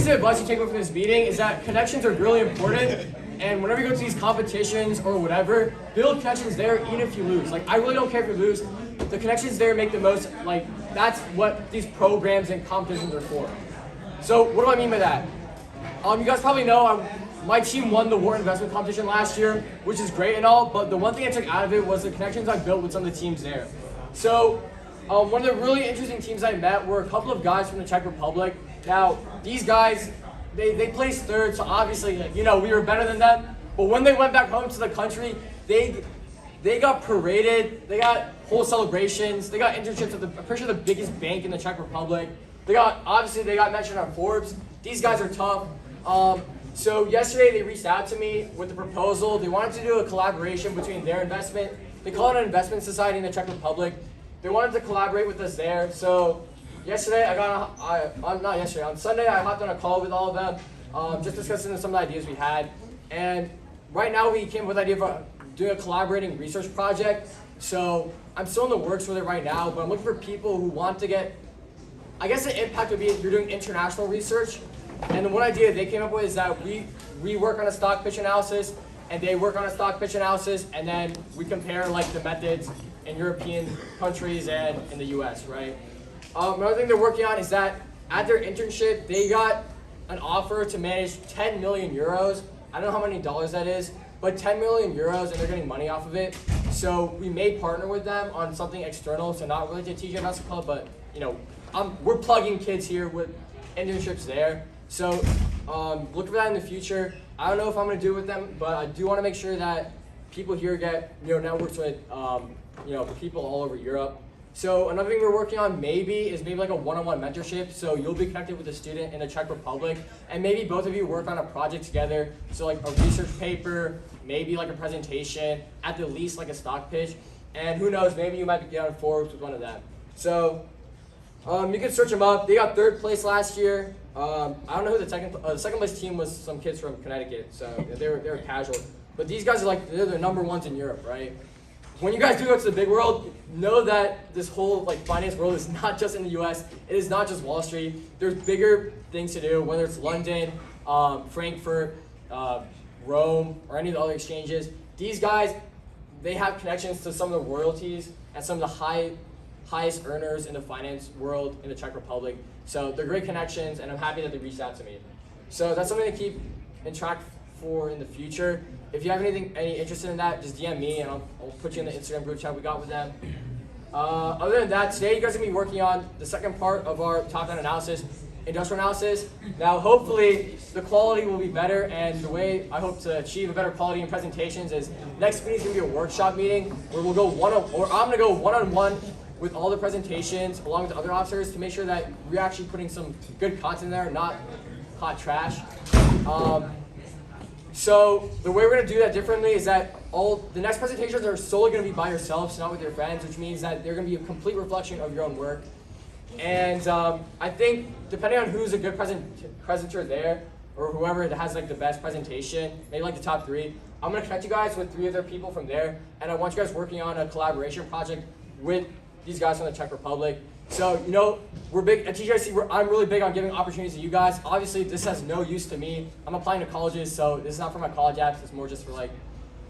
piece of advice you take away from this meeting is that connections are really important. And whenever you go to these competitions or whatever, build connections there even if you lose. Like, I really don't care if you lose. The connections there make the most, like, that's what these programs and competitions are for. So what do I mean by that? You guys probably know my team won the Wharton Investment Competition last year, which is great and all, but the one thing I took out of it was the connections I built with some of the teams there. So one of the really interesting teams I met were a couple of guys from the Czech Republic. Now, these guys, they placed third, so obviously, we were better than them. But when they went back home to the country, they got paraded, they got whole celebrations, they got internships at I'm pretty sure the biggest bank in the Czech Republic. They got mentioned on Forbes. These guys are tough. So yesterday they reached out to me with a proposal. They wanted to do a collaboration between their investment. They call it an investment society in the Czech Republic. They wanted to collaborate with us there. So yesterday on Sunday I hopped on a call with all of them, just discussing some of the ideas we had. And right now we came up with the idea of doing a collaborating research project. So I'm still in the works with it right now, but I'm looking for people who want to get, I guess the impact would be if you're doing international research. And the one idea they came up with is that we work on a stock pitch analysis, and they work on a stock pitch analysis, and then we compare like the methods in European countries and in the US, right? Another thing they're working on is that at their internship, they got an offer to manage 10 million euros. I don't know how many dollars that is, but 10 million euros, and they're getting money off of it. So we may partner with them on something external, so not related to TJ Basketball Club, but we're plugging kids here with internships there. So look for that in the future. I don't know if I'm going to do it with them, but I do want to make sure that people here get networks with people all over Europe. So another thing we're working on is maybe like a one-on-one mentorship. So you'll be connected with a student in the Czech Republic, and maybe both of you work on a project together. So like a research paper, maybe like a presentation, at the least like a stock pitch, and who knows, maybe you might get on Forbes with one of them. So you can search them up. They got third place last year. I don't know who the second place team was. Some kids from Connecticut, so they were casual. But these guys are they're the number ones in Europe, right? When you guys do go to the big world, know that this whole finance world is not just in the U.S. It is not just Wall Street. There's bigger things to do, whether it's London, Frankfurt, Rome, or any of the other exchanges. These guys, they have connections to some of the royalties and some of the highest earners in the finance world in the Czech Republic. So they're great connections, and I'm happy that they reached out to me. So that's something to keep in track for in the future. If you have any interest in that, just DM me, and I'll put you in the Instagram group chat we got with them. Other than that, today you guys are going to be working on the second part of our top-down analysis, industrial analysis. Now, hopefully, the quality will be better, and the way I hope to achieve a better quality in presentations is next meeting is going to be a workshop meeting where I'm going to go one-on-one with all the presentations along with the other officers to make sure that we're actually putting some good content there, not hot trash. So the way we're going to do that differently is that all the next presentations are solely going to be by yourselves, not with your friends, which means that they're going to be a complete reflection of your own work. And I think depending on who's a good presenter there, or whoever that has the best presentation, maybe the top 3, I'm going to connect you guys with 3 other people from there, and I want you guys working on a collaboration project with these guys from the Czech Republic. So, we're big at TJIC. I'm really big on giving opportunities to you guys. Obviously, this has no use to me. I'm applying to colleges, so this is not for my college apps. It's more just for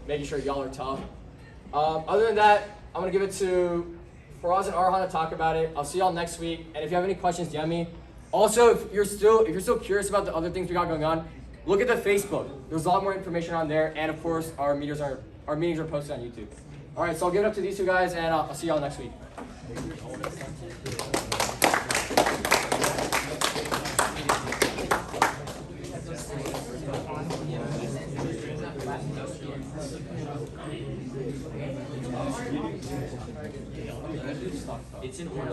making sure y'all are tough. Other than that, I'm gonna give it to Faraz and Arhan to talk about it. I'll see y'all next week. And if you have any questions, DM me. Also, if you're still curious about the other things we got going on, look at the Facebook. There's a lot more information on there, and of course, our meetings are posted on YouTube. All right, so I'll give it up to these 2 guys, and I'll see y'all next week. It's in order.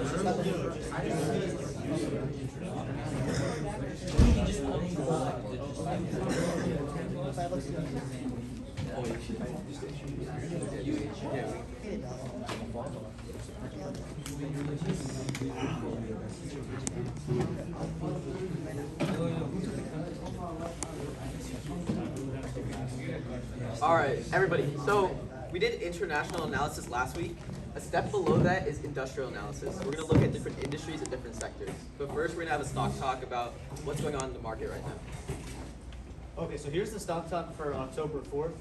All right, everybody. So we did international analysis last week. A step below that is industrial analysis. We're going to look at different industries and different sectors. But first, we're going to have a stock talk about what's going on in the market right now. Okay, so here's the stock talk for October 4th.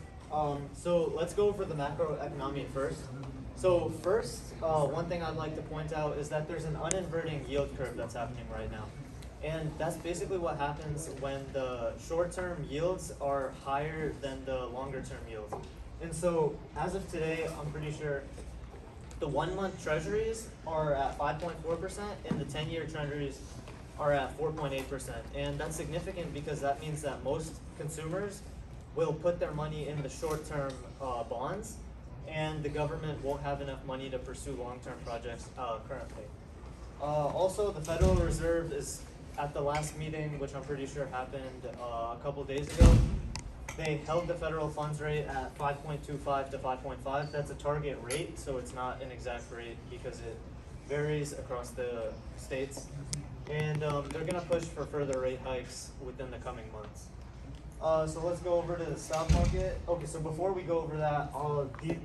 So let's go over the macroeconomy first. So first, one thing I'd like to point out is that there's an uninverting yield curve that's happening right now. And that's basically what happens when the short-term yields are higher than the longer-term yields. And so as of today, I'm pretty sure the 1-month treasuries are at 5.4% and the 10-year treasuries are at 4.8%. And that's significant because that means that most consumers will put their money in the short-term bonds, and the government won't have enough money to pursue long-term projects currently. Also, the Federal Reserve is at the last meeting, which I'm pretty sure happened a couple days ago. They held the federal funds rate at 5.25 to 5.5. That's a target rate, so it's not an exact rate because it varies across the states. And they're going to push for further rate hikes within the coming months. So let's go over to the stock market. Okay, so before we go over that,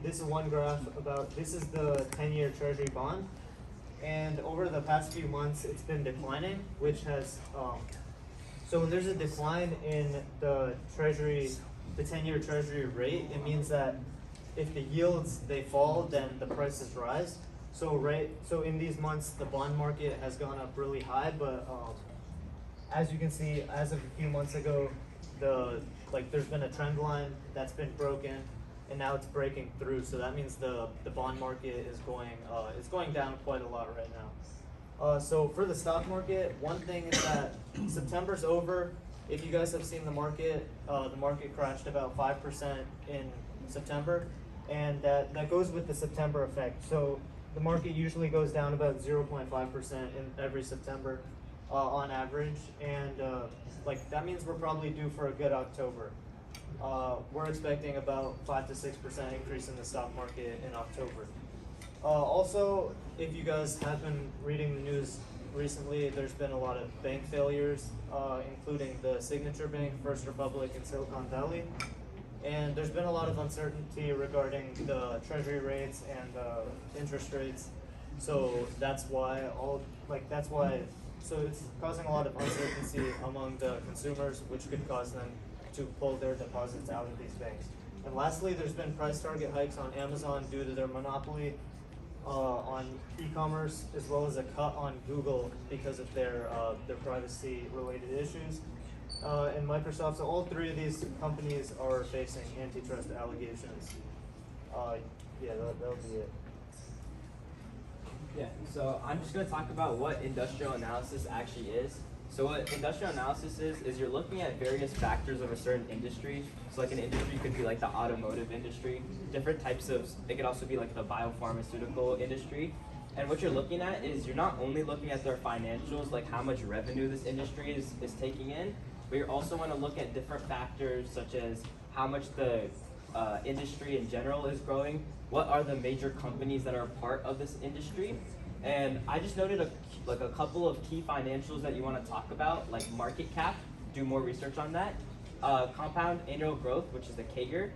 this is one graph about, this is the 10-year treasury bond. And over the past few months, it's been declining, which has, so when there's a decline in the treasury, the 10-year treasury rate, it means that if the yields, they fall, then the prices rise. So in these months, the bond market has gone up really high, but as you can see, as of a few months ago, there's been a trend line that's been broken, and now it's breaking through. So that means the bond market is going down quite a lot right now. So for the stock market, one thing is that September's over. If you guys have seen the market crashed about 5% in September, and that goes with the September effect. So the market usually goes down about 0.5% in every September on average, and that means we're probably due for a good October. We're expecting about 5 to 6% increase in the stock market in October. Also, if you guys have been reading the news recently, there's been a lot of bank failures, including the Signature Bank, First Republic, and Silicon Valley. And there's been a lot of uncertainty regarding the treasury rates and interest rates. So that's why so it's causing a lot of uncertainty among the consumers, which could cause them to pull their deposits out of these banks. And lastly, there's been price target hikes on Amazon due to their monopoly on e-commerce, as well as a cut on Google because of their privacy-related issues. And Microsoft, so all three of these companies are facing antitrust allegations. That'll be it. Yeah, so I'm just going to talk about what industrial analysis actually is. So what industrial analysis is you're looking at various factors of a certain industry. So like an industry could be like the automotive industry, different types of, it could also be like the biopharmaceutical industry. And what you're looking at is you're not only looking at their financials, like how much revenue this industry is taking in, but you also want to look at different factors such as how much the industry in general is growing, what are the major companies that are part of this industry. And I just noted a couple of key financials that you want to talk about, like market cap, do more research on that, compound annual growth, which is the CAGR,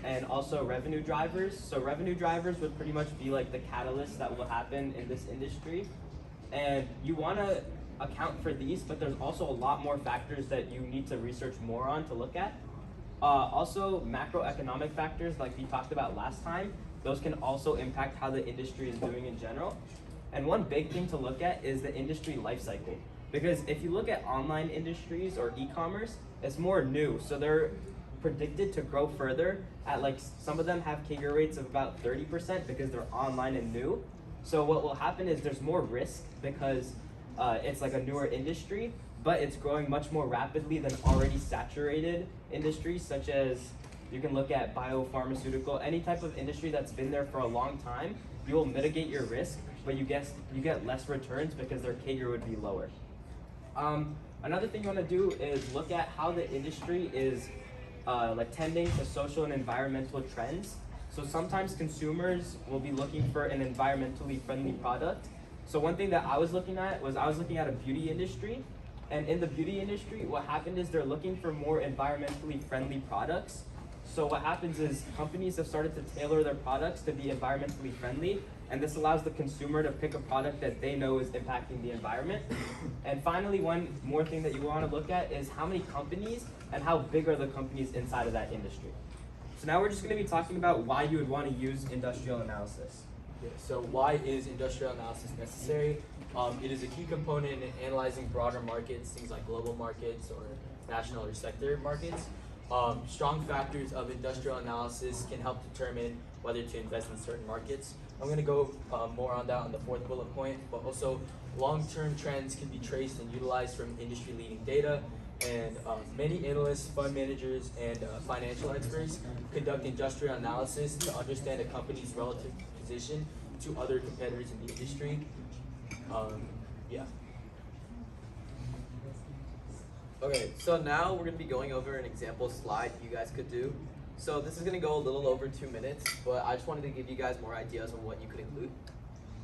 and also revenue drivers. So revenue drivers would pretty much be like the catalyst that will happen in this industry. And you want to account for these, but there's also a lot more factors that you need to research more on to look at. Also, macroeconomic factors like we talked about last time, those can also impact how the industry is doing in general. And one big thing to look at is the industry life cycle. Because if you look at online industries or e-commerce, it's more new. So they're predicted to grow further at some of them have CAGR rates of about 30% because they're online and new. So what will happen is there's more risk because it's like a newer industry, but it's growing much more rapidly than already saturated industries, such as you can look at biopharmaceutical, any type of industry that's been there for a long time. You will mitigate your risk, but you get less returns because their CAGR would be lower. Another thing you want to do is look at how the industry is tending to social and environmental trends. So sometimes consumers will be looking for an environmentally friendly product. So one thing that I was looking at a beauty industry. And in the beauty industry, what happened is they're looking for more environmentally friendly products. So what happens is companies have started to tailor their products to be environmentally friendly, and this allows the consumer to pick a product that they know is impacting the environment. And finally, one more thing that you want to look at is how many companies and how big are the companies inside of that industry. So now we're just going to be talking about why you would want to use industrial analysis. Yeah, so why is industrial analysis necessary? It is a key component in analyzing broader markets, things like global markets or national or sector markets. Strong factors of industrial analysis can help determine whether to invest in certain markets. I'm going to go more on that on the fourth bullet point, but also long-term trends can be traced and utilized from industry-leading data, and many analysts, fund managers, and financial experts conduct industrial analysis to understand a company's relative position to other competitors in the industry. Yeah. Okay, so now we're going to be going over an example slide you guys could do. So this is going to go a little over 2 minutes, but I just wanted to give you guys more ideas on what you could include.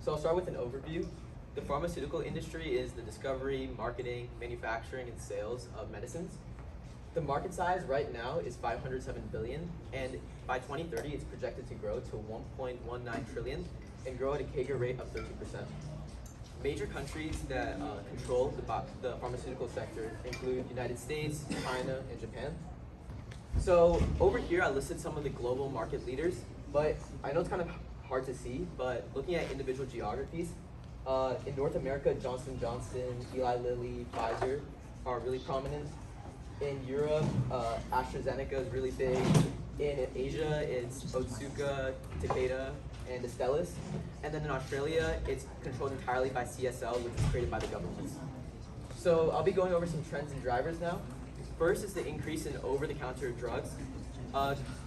So I'll start with an overview. The pharmaceutical industry is the discovery, marketing, manufacturing, and sales of medicines. The market size right now is 507 billion, and by 2030 it's projected to grow to 1.19 trillion and grow at a CAGR rate of 13%. Major countries that control the pharmaceutical sector include United States, China, and Japan. So over here I listed some of the global market leaders, but I know it's kind of hard to see, but looking at individual geographies, in North America, Johnson & Johnson, Eli Lilly, Pfizer are really prominent. In Europe, AstraZeneca is really big. In Asia, it's Otsuka, Takeda, and Astellas. And then in Australia, it's controlled entirely by CSL, which is created by the government. So I'll be going over some trends and drivers now. First is the increase in over-the-counter drugs.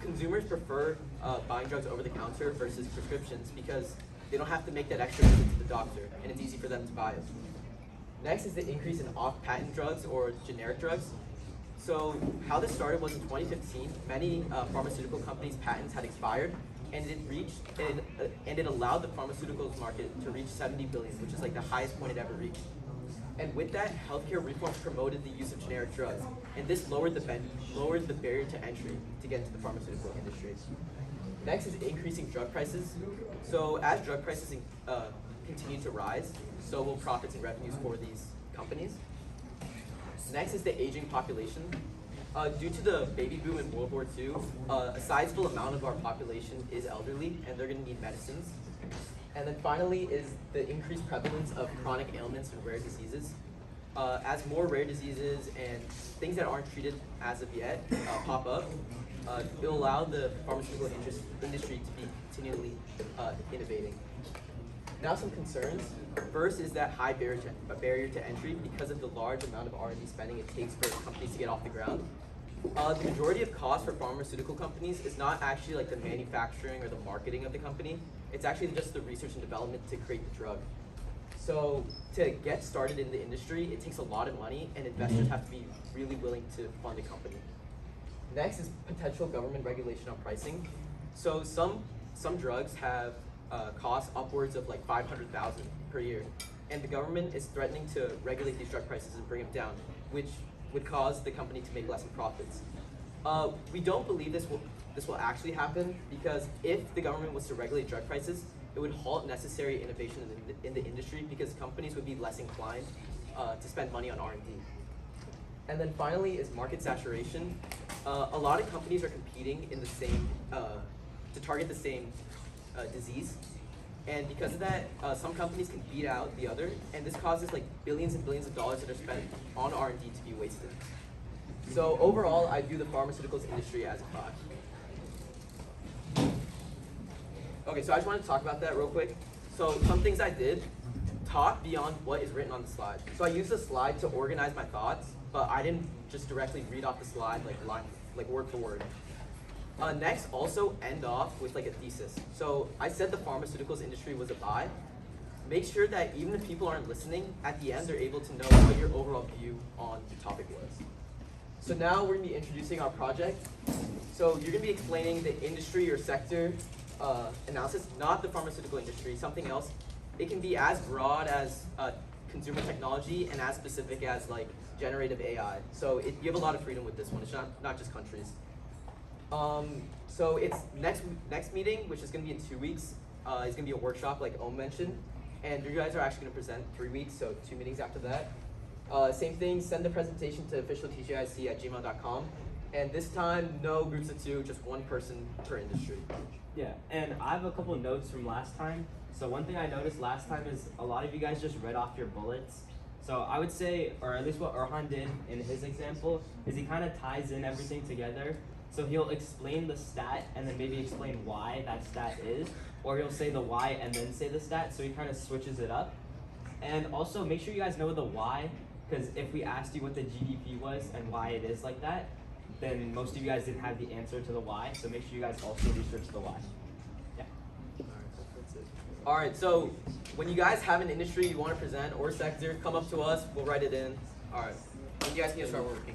Consumers prefer buying drugs over the counter versus prescriptions because they don't have to make that extra visit to the doctor, and it's easy for them to buy it. Next is the increase in off-patent drugs or generic drugs. So how this started was in 2015, many pharmaceutical companies' patents had expired, and it allowed the pharmaceuticals market to reach 70 billion, which is like the highest point it ever reached. And with that, healthcare reforms promoted the use of generic drugs, and this lowered the barrier to entry to get into the pharmaceutical industry. Next is increasing drug prices. So as drug prices continue to rise, so will profits and revenues for these companies. Next is the aging population. Due to the baby boom in World War II, a sizable amount of our population is elderly, and they're going to need medicines. And then finally is the increased prevalence of chronic ailments and rare diseases. As more rare diseases and things that aren't treated as of yet pop up, it'll allow the pharmaceutical industry to be continually innovating. Now some concerns. First is that high barrier to entry because of the large amount of R&D spending it takes for companies to get off the ground. The majority of costs for pharmaceutical companies is not actually like the manufacturing or the marketing of the company. It's actually just the research and development to create the drug. So to get started in the industry, it takes a lot of money, and investors have to be really willing to fund a company. Next is potential government regulation on pricing. So some drugs have costs upwards of like 500,000 per year, and the government is threatening to regulate these drug prices and bring them down, which would cause the company to make less in profits. We don't believe this will actually happen, because if the government was to regulate drug prices, it would halt necessary innovation in the industry, because companies would be less inclined to spend money on R&D. And then finally is market saturation. A lot of companies are competing in the same to target the same disease, and because of that, some companies can beat out the other, and this causes like billions and billions of dollars that are spent on R&D to be wasted. So overall, I view the pharmaceuticals industry as a fraud. Okay, so I just wanted to talk about that real quick. So some things I did, talk beyond what is written on the slide. So I used the slide to organize my thoughts, but I didn't just directly read off the slide like word for word. Next, also end off with like a thesis. So I said the pharmaceuticals industry was a buy. Make sure that even if people aren't listening, at the end they're able to know what your overall view on the topic was. So now we're going to be introducing our project. So you're going to be explaining the industry or sector analysis, not the pharmaceutical industry, something else. It can be as broad as consumer technology and as specific as like generative AI. So you have a lot of freedom with this one. It's not just countries. So it's next meeting, which is going to be in 2 weeks. is gonna be a workshop like Ohm mentioned, and you guys are actually gonna present 3 weeks, so 2 meetings after that. Same thing, send the presentation to officialtgic@gmail.com. And this time, no groups of 2, just 1 person per industry. Yeah, and I have a couple notes from last time. So one thing I noticed last time is a lot of you guys just read off your bullets. So I would say, or at least what Orhan did in his example, is he kind of ties in everything together. So he'll explain the stat and then maybe explain why that stat is, or he'll say the why and then say the stat, so he kind of switches it up. And also make sure you guys know the why, because if we asked you what the GDP was and why it is like that, then most of you guys didn't have the answer to the why, so make sure you guys also research the why. Yeah. All right, so when you guys have an industry you want to present or sector, come up to us. We'll write it in. All right, you guys can start working.